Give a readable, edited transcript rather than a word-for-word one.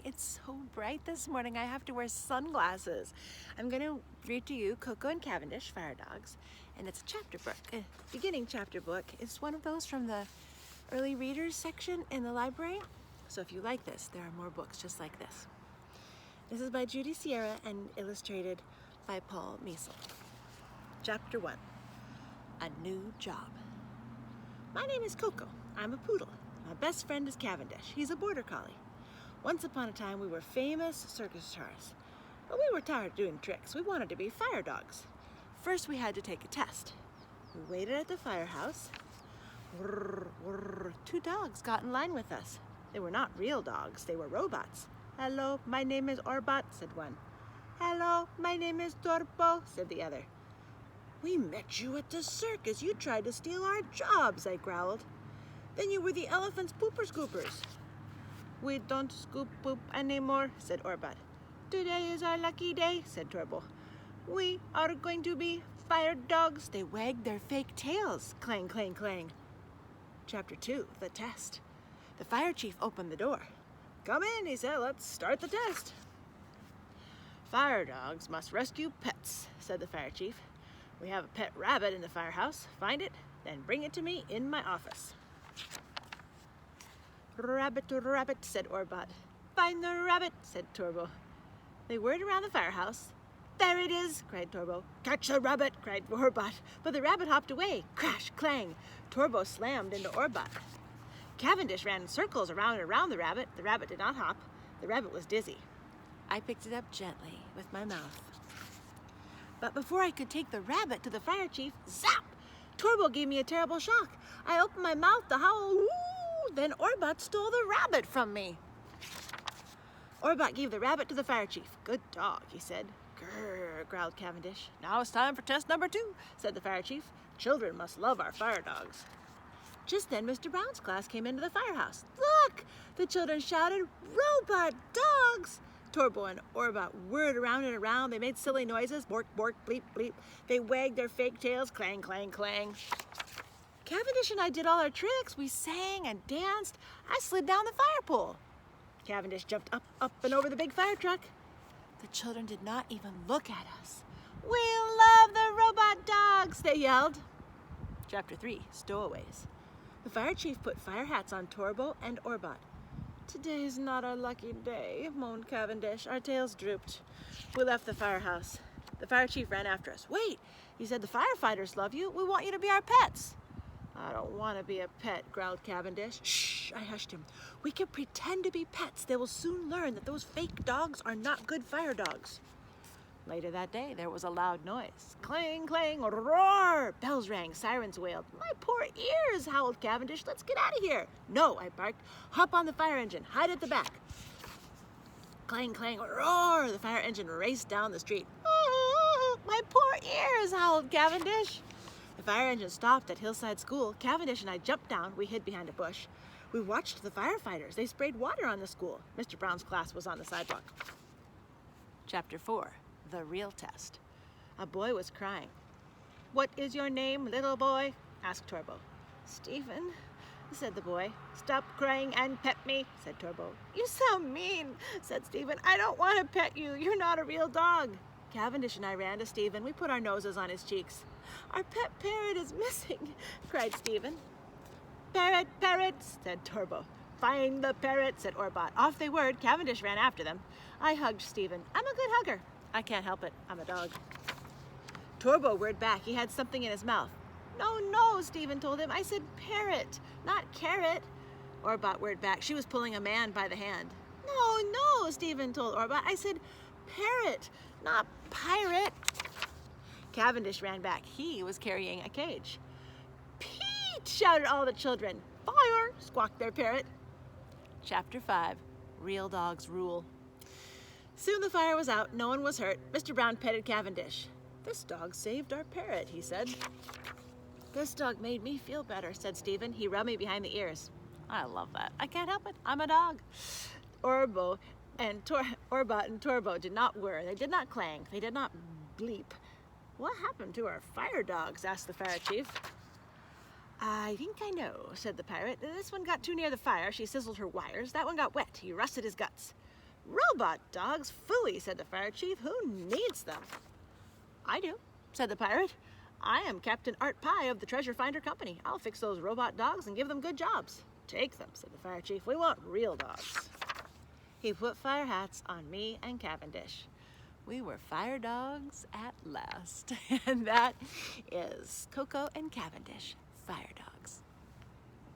It's so bright this morning I have to wear sunglasses. I'm going to read to you Coco and Cavendish, Fire Dogs, and it's a chapter book, a beginning chapter book. It's one of those from the early readers section in the library. So if you like this, there are more books just like this. This is by Judy Sierra and illustrated by Paul Measle. Chapter 1, A New Job. My name is Coco. I'm a poodle. My best friend is Cavendish. He's a border collie. Once upon a time, we were famous circus stars. But we were tired of doing tricks. We wanted to be fire dogs. First, we had to take a test. We waited at the firehouse. Whirr, whirr. 2 dogs got in line with us. They were not real dogs. They were robots. Hello, my name is Orbot, said one. Hello, my name is Torpo, said the other. We met you at the circus. You tried to steal our jobs, I growled. Then you were the elephant's pooper scoopers. We don't scoop poop anymore, said Orbot. Today is our lucky day, said Torbo. We are going to be fire dogs. They wagged their fake tails. Clang, clang, clang. Chapter 2, The Test. The fire chief opened the door. Come in, he said. Let's start the test. Fire dogs must rescue pets, said the fire chief. We have a pet rabbit in the firehouse. Find it, then bring it to me in my office. Rabbit, rabbit, said Orbot. Find the rabbit, said Torbo. They whirred around the firehouse. There it is, cried Torbo. Catch the rabbit, cried Orbot. But the rabbit hopped away. Crash, clang. Torbo slammed into Orbot. Cavendish ran in circles around and around the rabbit. The rabbit did not hop. The rabbit was dizzy. I picked it up gently with my mouth. But before I could take the rabbit to the fire chief, zap! Torbo gave me a terrible shock. I opened my mouth to howl, woo! Then Orbot stole the rabbit from me. Orbot gave the rabbit to the fire chief. Good dog, he said. Grrr, growled Cavendish. Now it's time for test number 2, said the fire chief. Children must love our fire dogs. Just then Mr. Brown's class came into the firehouse. Look! The children shouted, Robot dogs! Torbo and Orbot whirred around and around. They made silly noises, bork, bork, bleep, bleep. They wagged their fake tails, clang, clang, clang. Cavendish and I did all our tricks. We sang and danced. I slid down the fire pole. Cavendish jumped up, up, and over the big fire truck. The children did not even look at us. We love the robot dogs, they yelled. Chapter 3, Stowaways. The fire chief put fire hats on Torbo and Orbot. Today's not our lucky day, moaned Cavendish. Our tails drooped. We left the firehouse. The fire chief ran after us. Wait, he said, the firefighters love you. We want you to be our pets. I don't want to be a pet, growled Cavendish. Shh, I hushed him. We can pretend to be pets. They will soon learn that those fake dogs are not good fire dogs. Later that day, there was a loud noise. Clang, clang, roar! Bells rang, sirens wailed. My poor ears, howled Cavendish. Let's get out of here. No, I barked. Hop on the fire engine. Hide at the back. Clang, clang, roar! The fire engine raced down the street. My poor ears, howled Cavendish. The fire engine stopped at Hillside School. Cavendish and I jumped down. We hid behind a bush. We watched the firefighters. They sprayed water on the school. Mr. Brown's class was on the sidewalk. Chapter 4, The Real Test. A boy was crying. What is your name, little boy? Asked Torbo. Stephen, said the boy. Stop crying and pet me, said Torbo. You sound mean, said Stephen. I don't want to pet you. You're not a real dog. Cavendish and I ran to Stephen. We put our noses on his cheeks. Our pet parrot is missing, cried Stephen. Parrot, parrot, said Torbo. Find the parrot, said Orbot. Off they whirred. Cavendish ran after them. I hugged Stephen. I'm a good hugger. I can't help it. I'm a dog. Torbo whirred back. He had something in his mouth. No, no, Stephen told him. I said parrot, not carrot. Orbot whirred back. She was pulling a man by the hand. No, no, Stephen told Orbot. I said parrot, not pirate. Cavendish ran back. He was carrying a cage. Pete, shouted all the children. Fire, squawked their parrot. Chapter 5, Real Dogs Rule. Soon the fire was out. No one was hurt. Mr. Brown petted Cavendish. This dog saved our parrot, he said. This dog made me feel better, said Stephen. He rubbed me behind the ears. I love that. I can't help it. I'm a dog. Orbot and Torbo did not whir. They did not clang. They did not bleep. What happened to our fire dogs? Asked the fire chief. I think I know, said the pirate. This one got too near the fire. She sizzled her wires. That one got wet. He rusted his guts. Robot dogs? Phooey, said the fire chief. Who needs them? I do, said the pirate. I am Captain Art Pie of the Treasure Finder Company. I'll fix those robot dogs and give them good jobs. Take them, said the fire chief. We want real dogs. He put fire hats on me and Cavendish. We were fire dogs at last. And that is Coco and Cavendish, fire dogs.